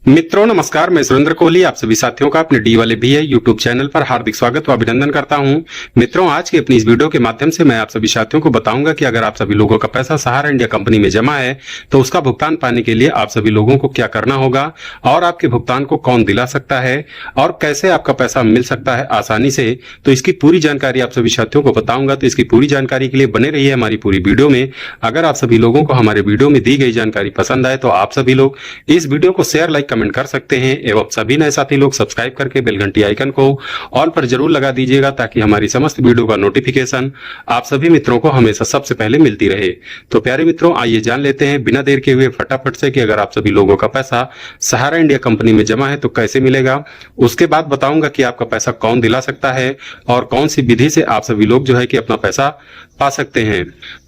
मित्रों नमस्कार, मैं सुरेंद्र कोहली आप सभी साथियों का अपने डी वाले भी है यूट्यूब चैनल पर हार्दिक स्वागत व अभिनंदन करता हूं। मित्रों आज की अपनी इस वीडियो के माध्यम से मैं आप सभी साथियों को बताऊंगा कि अगर आप सभी लोगों का पैसा सहारा इंडिया कंपनी में जमा है तो उसका भुगतान पाने के लिए आप सभी लोगों को क्या करना होगा और आपके भुगतान को कौन दिला सकता है और कैसे आपका पैसा मिल सकता है आसानी से। तो इसकी पूरी जानकारी आप सभी साथियों को बताऊंगा। तो इसकी पूरी जानकारी के लिए बने रहिए हमारी पूरी वीडियो में। अगर आप सभी लोगों को हमारे वीडियो में दी गई जानकारी पसंद आए तो आप सभी लोग इस वीडियो को शेयर लाइक कमेंट कर सकते हैं एवं सभी नए साथी लोग सब्सक्राइब करके बेल घंटी आइकन को ऑल पर जरूर लगा दीजिएगा ताकि हमारी समस्त वीडियो का नोटिफिकेशन आप सभी मित्रों को हमेशा सबसे पहले मिलती रहे। तो प्यारे मित्रों आइए जान लेते हैं बिना देर के हुए फटाफट से कि अगर आप सभी लोगों का पैसा सहारा इंडिया कंपनी में जमा है तो कैसे मिलेगा। उसके बाद बताऊंगा कि आपका पैसा कौन दिला सकता है और कौन सी विधि से आप सभी लोग जो है कि अपना पैसा पा सकते हैं।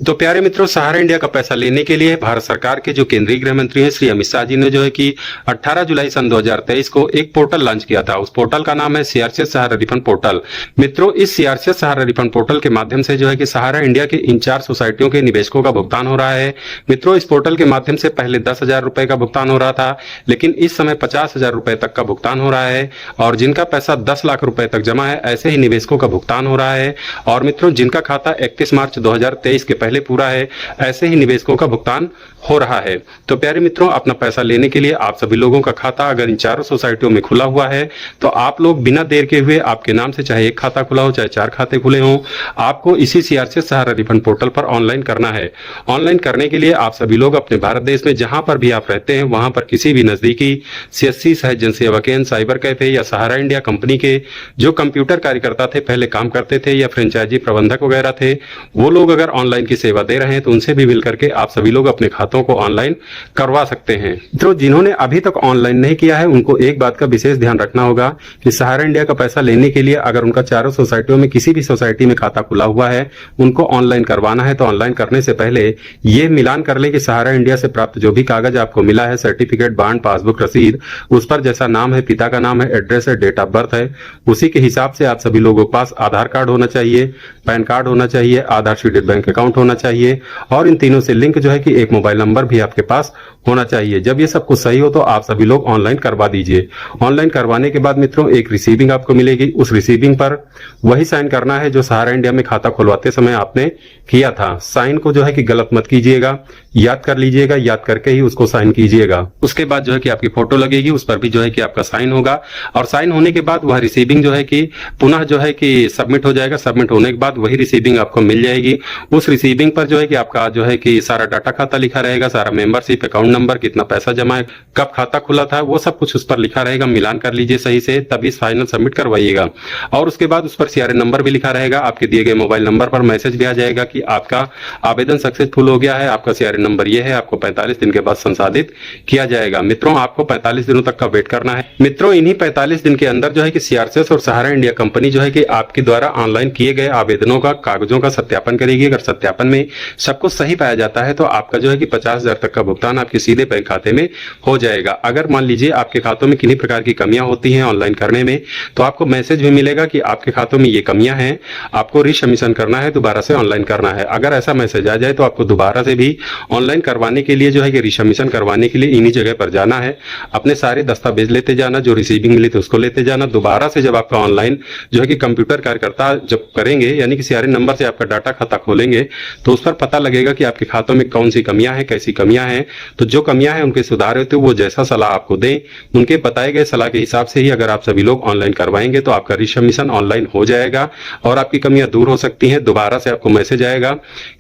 तो प्यारे मित्रों सहारा इंडिया का पैसा लेने के लिए भारत सरकार के जो केंद्रीय गृह मंत्री हैं श्री अमित शाह जी ने जो है कि 18 जुलाई सन 2023 को एक पोर्टल लॉन्च किया था। उस पोर्टल का नाम है सीआरसीएस सहारा रिफंड पोर्टल। मित्रों इस सीआरसीएस सहारा रिफंड पोर्टल के माध्यम से जो है कि सहारा इंडिया के इन 4 सोसाइटियों के निवेशकों का भुगतान हो रहा है। मित्रों इस पोर्टल के माध्यम से पहले 10,000 रुपए का भुगतान हो रहा था, लेकिन इस समय 50,000 रुपए तक का भुगतान हो रहा है और जिनका पैसा 10 लाख रुपए तक जमा है ऐसे ही निवेशकों का भुगतान हो रहा है। और मित्रों जिनका खाता 31 मार्च 2023 के पहले पूरा है ऐसे ही निवेशकों का भुगतान हो रहा है। तो प्यारे मित्रों अपना पैसा लेने के लिए आप सभी लोगों का खाता अगर इन 4 सोसाइटियों में खुला हुआ है तो आप लोग बिना देर के हुए आपके नाम से चाहे एक खाता खुला हो चाहे 4 खाते खुले हों, आपको इसी सीआरसीएस सहारा रिफंड पोर्टल पर ऑनलाइन करना है। ऑनलाइन करने के लिए आप सभी लोग अपने भारत देश में जहां पर भी आप रहते हैं वहां पर किसी भी नजदीकी सीएससी सहज जन सेवा केंद्र, साइबर कैफे या सहारा इंडिया कंपनी के जो कंप्यूटर कार्यकर्ता थे पहले काम करते थे या फ्रेंचाइजी प्रबंधक वगैरह थे वो लोग अगर ऑनलाइन की सेवा दे रहे हैं तो उनसे भी मिल करके आप सभी लोग अपने खातों को ऑनलाइन करवा सकते हैं। तो जिन्होंने अभी तक ऑनलाइन नहीं किया है उनको एक बात का विशेष ध्यान रखना होगा कि सहारा इंडिया का पैसा लेने के लिए अगर उनका 4 सोसाइटियों में किसी भी सोसाइटी में खाता खुला हुआ है उनको ऑनलाइन करवाना है तो ऑनलाइन करने से पहले ये मिलान कर ले कि सहारा इंडिया से प्राप्त जो भी कागज आपको मिला है, सर्टिफिकेट, बांड, पासबुक, रसीद, उस पर जैसा नाम है, पिता का नाम है, एड्रेस है, डेट ऑफ बर्थ है, उसी के हिसाब से आप सभी लोगों के पास आधार कार्ड होना चाहिए, पैन कार्ड होना चाहिए, आधार सीडेड बैंक अकाउंट होना चाहिए और इन तीनों से लिंक जो है कि एक मोबाइल नंबर भी आपके पास होना चाहिए। जब ये सब कुछ सही हो तो आप सभी लोग ऑनलाइन करवा दीजिए। ऑनलाइन करवाने के बाद मित्रों एक रिसीविंग आपको मिलेगी। उस रिसीविंग पर वही साइन करना है जो सहारा इंडिया में खाता खुलवाते समय आपने किया था। साइन को जो है कि गलत मत कीजिएगा, याद कर लीजिएगा, याद करके ही उसको साइन कीजिएगा। उसके बाद जो है कि आपकी फोटो लगेगी, उस पर भी जो है कि आपका साइन होगा और साइन होने के बाद वह रिसीविंग जो है कि पुनः जो है कि सबमिट हो जाएगा। सबमिट होने के बाद वही रिसीविंग आपको मिल जाएगी। उस रिसीविंग पर जो है कि आपका जो है कि सारा डाटा खाता लिखा रहेगा, सारा मेंबरशिप, अकाउंट नंबर, कितना पैसा जमा है, कब खाता खुला था, वो सब कुछ उस पर लिखा रहेगा। मिलान कर लीजिए सही से तभी फाइनल सबमिट करवाइएगा। और उसके बाद उस पर सीआरए नंबर भी लिखा रहेगा। आपके दिए गए मोबाइल नंबर पर मैसेज भी आ जाएगा कि आपका आवेदन सक्सेसफुल हो गया है, आपका सीआरए नंबर ये है, आपको 45 दिन के बाद संसाधित किया जाएगा। मित्रों आपको 45 दिनों तक का वेट करना है। मित्रों इन्हीं 45 दिन के अंदर जो है कि सीआरसीएस और सहारा इंडिया कंपनी जो है कि आपके द्वारा ऑनलाइन किए गए आवेदनों का कागजों का सत्यापन करेगी। अगर सत्यापन में सब कुछ सही पाया जाता है तो आपका जो है कि 50,000 तक का भुगतान आपके सीधे बैंक खाते में हो जाएगा। अगर मान लीजिए आपके खातों में किन्हीं प्रकार की कमियां होती हैं ऑनलाइन करने में तो आपको मैसेज भी मिलेगा कि आपके खातों में ये कमियां हैं, आपको रिसबमिशन करना है, दोबारा से ऑनलाइन करना है। अगर ऐसा मैसेज आ जाए तो आपको दोबारा से भी ऑनलाइन करवाने के लिए जो है कि रिसबमिशन करवाने के लिए इन्हीं जगह पर जाना है। अपने सारे दस्तावेज लेते जाना, जो रिसीविंग मिली थी उसको लेते जाना। दोबारा से जब आपका ऑनलाइन जो है कि कंप्यूटर कार्यकर्ता जब करेंगे यानी कि सीआरए नंबर से आपका डाटा खाता खोलेंगे तो उस पर पता लगेगा कि आपके खातों में कौन सी कमियां हैं, कैसी कमियां हैं। तो जो कमियां हैं उनके सुधार हेतु वो जैसा सलाह आपको दें उनके बताए गए सलाह के हिसाब से ही अगर आप सभी लोग ऑनलाइन करवाएंगे तो आपका रिसबमिशन ऑनलाइन हो जाएगा और आपकी कमियां दूर हो सकती हैं। दोबारा से आपको मैसेज आएगा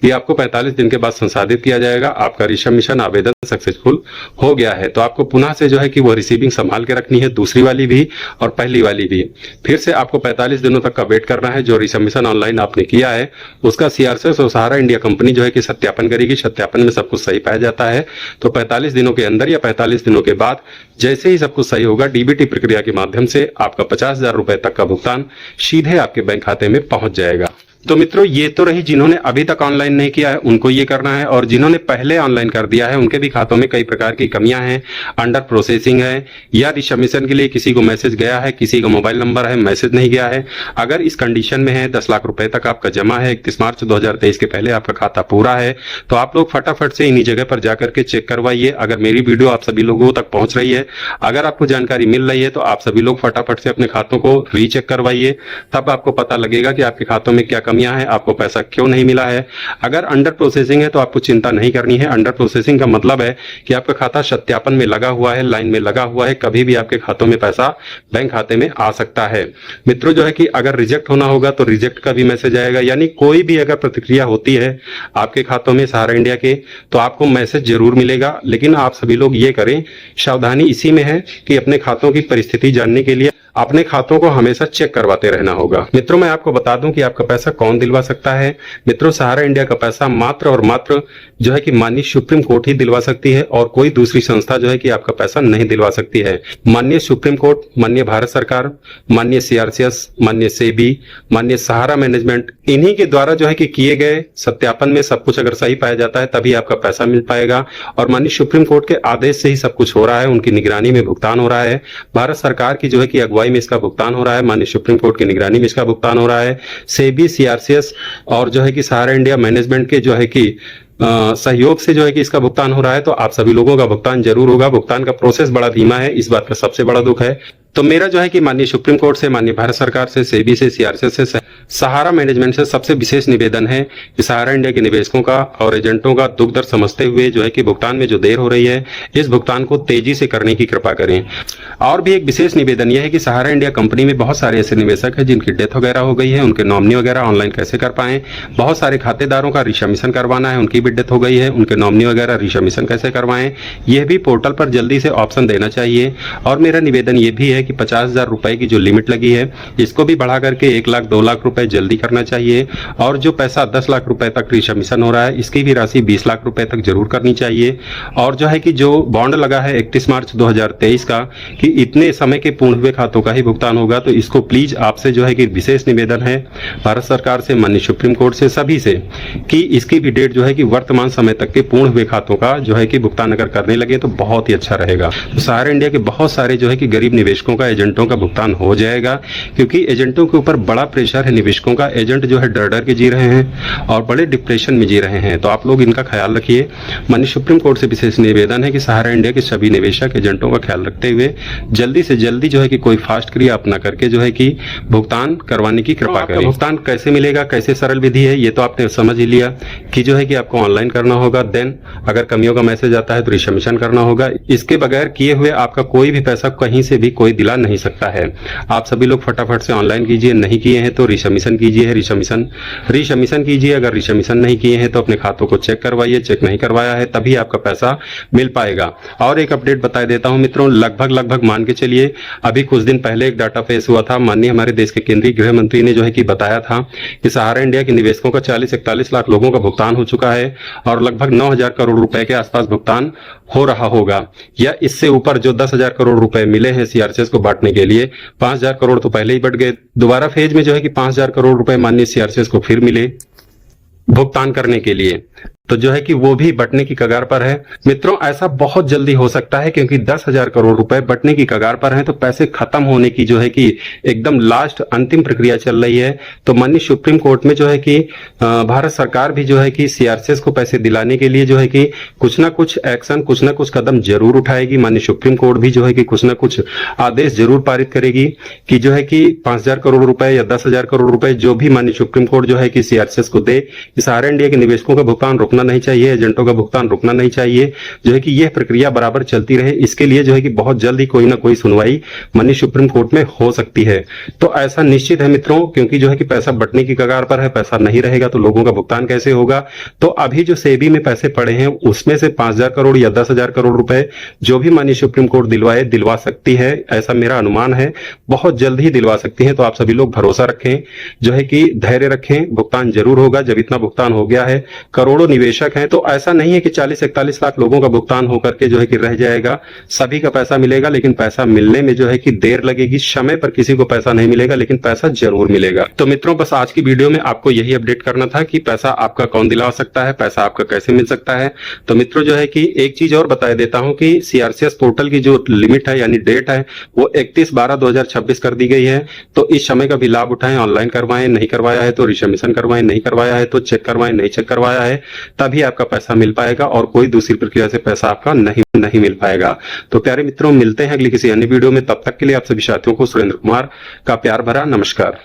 कि आपको 45 दिन के बाद संसाधित किया जाएगा, आपका रिसबमिशन आवेदन सक्सेसफुल हो गया है। तो आपको पुनः से जो है कि वो रिसीविंग संभाल के रखनी है, दूसरी वाली भी और पहली वाली भी। फिर से आपको 45 दिनों तक का वेट करना है। जो रिसबमिशन ऑनलाइन आपने किया है उसका सीआरसीएस और सहारा इंडिया कंपनी जो है कि सत्यापन करेगी। सत्यापन में सब कुछ सही पाया जाता है तो 45 दिनों के अंदर या 45 दिनों के बाद जैसे ही सब कुछ सही होगा डीबीटी प्रक्रिया के माध्यम से आपका 50,000 रुपए तक का भुगतान सीधे आपके बैंक खाते में पहुंच जाएगा। तो मित्रों ये तो रही जिन्होंने अभी तक ऑनलाइन नहीं किया है उनको ये करना है, और जिन्होंने पहले ऑनलाइन कर दिया है उनके भी खातों में कई प्रकार की कमियां हैं, अंडर प्रोसेसिंग है, या रिसबमिशन के लिए किसी को मैसेज गया है, किसी का मोबाइल नंबर है मैसेज नहीं गया है। अगर इस कंडीशन में है 10 लाख रुपए तक आपका जमा है, 31 मार्च 2023 के पहले आपका खाता पूरा है, तो आप लोग फटाफट से इन्हीं जगह पर जाकर के चेक करवाइए। अगर मेरी वीडियो आप सभी लोगों तक पहुंच रही है, अगर आपको जानकारी मिल रही है, तो आप सभी लोग फटाफट से अपने खातों को रीचेक करवाइए, तब आपको पता लगेगा कि आपके खातों में क्या कमियां हैं, आपको पैसा क्यों नहीं मिला है। अगर अंडर प्रोसेसिंग है तो आपको चिंता नहीं करनी है। अंडर प्रोसेसिंग का मतलब है कि आपका खाता सत्यापन में लगा हुआ है, लाइन में लगा हुआ है, कभी भी आपके खातों में पैसा बैंक खाते में आ सकता है। मित्रों जो है कि अगर रिजेक्ट होना होगा तो रिजेक्ट का भी मैसेज आएगा, यानी कोई भी अगर प्रतिक्रिया होती है आपके खातों में सहारा इंडिया के, तो आपको मैसेज जरूर मिलेगा। लेकिन आप सभी लोग ये करें, सावधानी इसी में है कि अपने खातों की परिस्थिति जानने के लिए अपने खातों को हमेशा चेक करवाते रहना होगा। मित्रों मैं आपको बता दूं कि आपका पैसा कौन दिलवा सकता है। मित्रों सहारा इंडिया का पैसा मात्र और मात्र जो है कि माननीय सुप्रीम कोर्ट ही दिलवा सकती है, और कोई दूसरी संस्था जो है कि आपका पैसा नहीं दिलवा सकती है। माननीय सुप्रीम कोर्ट, माननीय भारत सरकार, माननीय सीआरसीएस, माननीय सेबी, माननीय सहारा मैनेजमेंट, इन्हीं के द्वारा जो है कि किए गए सत्यापन में सब कुछ अगर सही पाया जाता है तभी आपका पैसा मिल पाएगा। और माननीय सुप्रीम कोर्ट के आदेश से ही सब कुछ हो रहा है, उनकी निगरानी में भुगतान हो रहा है। भारत सरकार की जो है कि अगुवाई में इसका भुगतान हो रहा है, माननीय सुप्रीम कोर्ट की निगरानी में इसका भुगतान हो रहा है। सेबी, सीआरसीएस और जो है कि सहारा इंडिया मैनेजमेंट के जो है कि सहयोग से जो है कि इसका भुगतान हो रहा है। तो आप सभी लोगों का भुगतान जरूर होगा। भुगतान का प्रोसेस बड़ा धीमा है, इस बात का सबसे बड़ा दुख है। तो मेरा जो है कि माननीय सुप्रीम कोर्ट से, माननीय भारत सरकार से, सेबी से, सीआरसीएस से, सहारा मैनेजमेंट से सबसे विशेष निवेदन है कि सहारा इंडिया के निवेशकों का और एजेंटों का दुख दर्द समझते हुए जो है कि भुगतान में जो देर हो रही है, इस भुगतान को तेजी से करने की कृपा करें। और भी एक विशेष निवेदन यह है कि सहारा इंडिया कंपनी में बहुत सारे ऐसे निवेशक हैं जिनकी डेथ वगैरह हो गई है, उनके नॉमिनी वगैरह ऑनलाइन कैसे कर पाए। बहुत सारे खातेदारों का रिसबमिशन करवाना है, उनकी भी डेथ हो गई है, उनके नॉमिनी वगैरह रिसबमिशन कैसे करवाएं, यह भी पोर्टल पर जल्दी से ऑप्शन देना चाहिए। और मेरा निवेदन यह भी है कि 50,000 रुपए की जो लिमिट लगी है इसको भी बढ़ा करके 1 लाख 2 लाख रुपए जल्दी करना चाहिए। और जो पैसा 10 लाख रुपए तक रिसबमिशन हो रहा है इसकी भी राशि 20 लाख रुपए तक जरूर करनी चाहिए। और जो है कि जो बॉन्ड लगा है 31 मार्च 2023 का कि इतने समय के पूर्ण हुए खातों का ही भुगतान होगा, तो इसको प्लीज आपसे जो है कि विशेष निवेदन है भारत सरकार से, माननीय सुप्रीम कोर्ट से, सभी से कि इसकी भी डेट जो है कि वर्तमान समय तक के पूर्ण हुए खातों का जो है कि भुगतान अगर करने लगे तो बहुत ही अच्छा रहेगा। तो सहारा इंडिया के बहुत सारे जो है कि गरीब निवेशकों का, एजेंटों का भुगतान हो जाएगा, क्योंकि एजेंटों के ऊपर बड़ा प्रेशर है निवेशकों का। एजेंट जो है डर डर के जी रहे हैं और बड़े डिप्रेशन में जी रहे हैं, तो आप लोग इनका ख्याल रखिए। माननीय सुप्रीम कोर्ट से विशेष निवेदन है कि सहारा इंडिया के सभी निवेशक एजेंटों का ख्याल रखते हुए जल्दी से जल्दी जो है कि कोई फास्ट क्रिया अपना करके जो है कि भुगतान करवाने की कृपा करें। भुगतान कैसे मिलेगा, कैसे सरल विधि है, ये तो आपने समझ ही लिया कि जो है कि आपको ऑनलाइन करना होगा, देन अगर कमियों का मैसेज आता है तो रिसबमिशन करना होगा। इसके बगैर किए हुए आपका कोई भी पैसा कहीं से भी कोई दिला नहीं सकता है। आप सभी लोग फटाफट से ऑनलाइन कीजिए, नहीं किए हैं तो रिसबमिशन कीजिए, रिसबमिशन कीजिए। अगर रिसबमिशन नहीं किए हैं तो अपने खातों को चेक करवाइए, चेक नहीं करवाया है तभी आपका पैसा मिल पाएगा। और एक अपडेट बता देता हूं मित्रों, लगभग मान के चलिए अभी कुछ दिन पहले एक डाटा पेश हुआ था, माननीय हमारे देश के केंद्रीय गृह मंत्री ने जो है कि बताया था कि सहारा इंडिया के निवेशकों का 40-41 लाख लोगों का भुगतान हो चुका है और लगभग 9,000 करोड़ रुपए के आसपास भुगतान हो रहा होगा, या इससे ऊपर जो 10,000 करोड़ रुपए मिले हैं सीआरसीएस को बांटने के लिए। 5,000 करोड़ तो पहले ही बढ़ गए, दोबारा फेज में जो है कि 5,000 करोड़ रुपए माननीय सीआरसीएस को फिर मिले भुगतान करने के लिए, तो जो है कि वो भी बटने की कगार पर है। मित्रों ऐसा बहुत जल्दी हो सकता है क्योंकि 10,000 करोड़ रुपए बटने की कगार पर हैं, तो पैसे खत्म होने की जो है कि एकदम लास्ट अंतिम प्रक्रिया चल रही है। तो माननीय सुप्रीम कोर्ट में जो है कि भारत सरकार भी जो है कि सीआरसीएस को पैसे दिलाने के लिए जो है कि कुछ ना कुछ एक्शन, कुछ ना कुछ कदम जरूर उठाएगी। माननीय सुप्रीम कोर्ट भी जो है कि कुछ ना कुछ आदेश जरूर पारित करेगी कि जो है कि 5,000 करोड़ रुपए या 10,000 करोड़ रुपए जो भी माननीय सुप्रीम कोर्ट जो है कि सीआरसीएस को दे, सहारा इंडिया के निवेशकों का भुगतान रुकना नहीं चाहिए, एजेंटों का भुगतान रुकना नहीं चाहिए, जो है कि यह प्रक्रिया बराबर चलती रहे। इसके लिए जो है कि बहुत जल्दी कोई ना कोई सुनवाई माननीय सुप्रीम कोर्ट में हो सकती है। तो ऐसा निश्चित है मित्रों, क्योंकि जो है कि पैसा बटने की कगार पर है, पैसा नहीं रहेगा तो लोगों का भुगतान कैसे होगा। तो अभी जो सेबी में पैसे पड़े हैं उसमें से 5,000 करोड़ या 10,000 करोड़ रुपए जो भी माननीय सुप्रीम कोर्ट दिलवा सकती है, ऐसा मेरा अनुमान है, बहुत जल्द ही दिलवा सकती है। तो आप सभी लोग भरोसा रखें, जो है कि धैर्य रखें, भुगतान जरूर होगा। जब इतना भुगतान हो गया है, करोड़ों निवेश निवेशक हैं, तो ऐसा नहीं है कि 40-41 लाख लोगों का भुगतान होकर के जो है कि रह जाएगा, सभी का पैसा मिलेगा, लेकिन पैसा मिलने में जो है कि देर लगेगी। समय पर किसी को पैसा नहीं मिलेगा, लेकिन पैसा जरूर मिलेगा। तो मित्रों, बस आज की वीडियो में आपको यही अपडेट करना था कि पैसा आपका कौन दिला सकता है, पैसा आपका कैसे मिल सकता है। तो मित्रों जो है कि एक चीज और बता देता हूं कि सीआरसीएस पोर्टल की जो लिमिट है यानी डेट है वो 31/12/2026 कर दी गई है। तो इस समय का भी लाभ उठाएं, ऑनलाइन करवाएं, नहीं करवाया है तो रिसबमिशन करवाएं, नहीं करवाया है तो चेक करवाएं, नहीं चेक करवाया है तभी आपका पैसा मिल पाएगा, और कोई दूसरी प्रक्रिया से पैसा आपका नहीं मिल पाएगा। तो प्यारे मित्रों, मिलते हैं अगली किसी अन्य वीडियो में। तब तक के लिए आप सभी साथियों को सुरेंद्र कुमार का प्यार भरा नमस्कार।